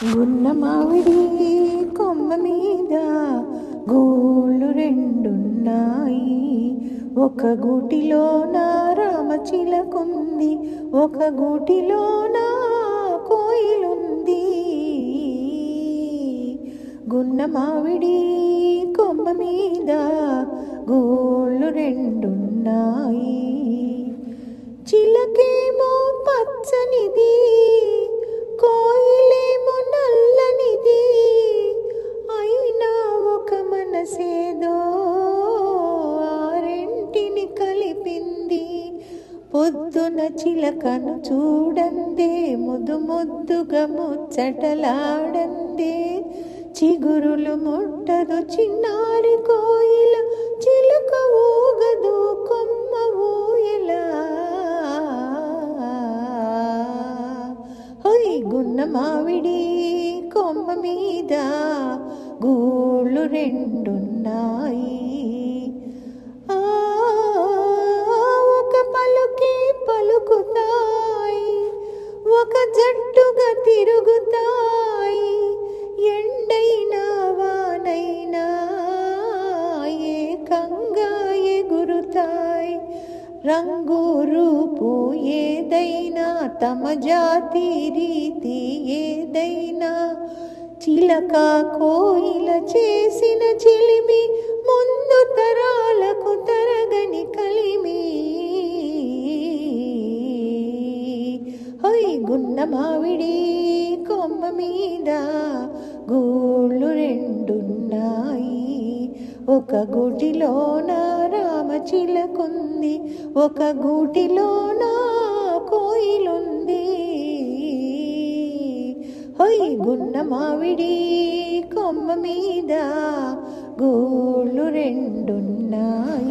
గున్న మామిడి కొమ్మ మీద గోళ్ళు రెండున్నాయి. ఒక గూటిలోన రామచిలకుంది, ఒక గూటిలోన కోయిలుంది. గున్న మామిడి కొమ్మ మీద గోళ్ళు రెండున్నాయి. చిలకేమో పచ్చనిది, కోయిలేమో నల్లనిది, అయినా ఒక మనసేదో ఆరెంటిని కలిపింది. పొద్దున చిలకను చూడందే, ముద్దు ముద్దుగా ముచ్చటలాడందే. చిగురులు ముట్టదు చిన్నారి కోయిల, చిలుక ఊగదు కొమ్మ ఊయలా. గున్న మామిడి కొమ్మ మీద గూళ్ళు రెండున్నాయి. ఒక పలుకే పలుకుతాయి, ఒక జట్టుగా తిరుగుతాయి. ఎండైనా వానైనా ఏకంగా ఎగురుతాయి. రంగు రూపు ఏదైనా, తమ జాతి రీతి ఏదైనా, చిలక కోయిల చేసిన చిలిమి ముందు తరాలకు తరగని కలిమి. గున్న మామిడి కొమ్మ మీద గూళ్ళు రెండున్నాయి. ఒక గూటిలోన రామచిలకుంది, ఒక గూటిలోన కోయిలుంది. గున్న మామిడి కొమ్మ మీద గూళ్ళు రెండున్నాయి.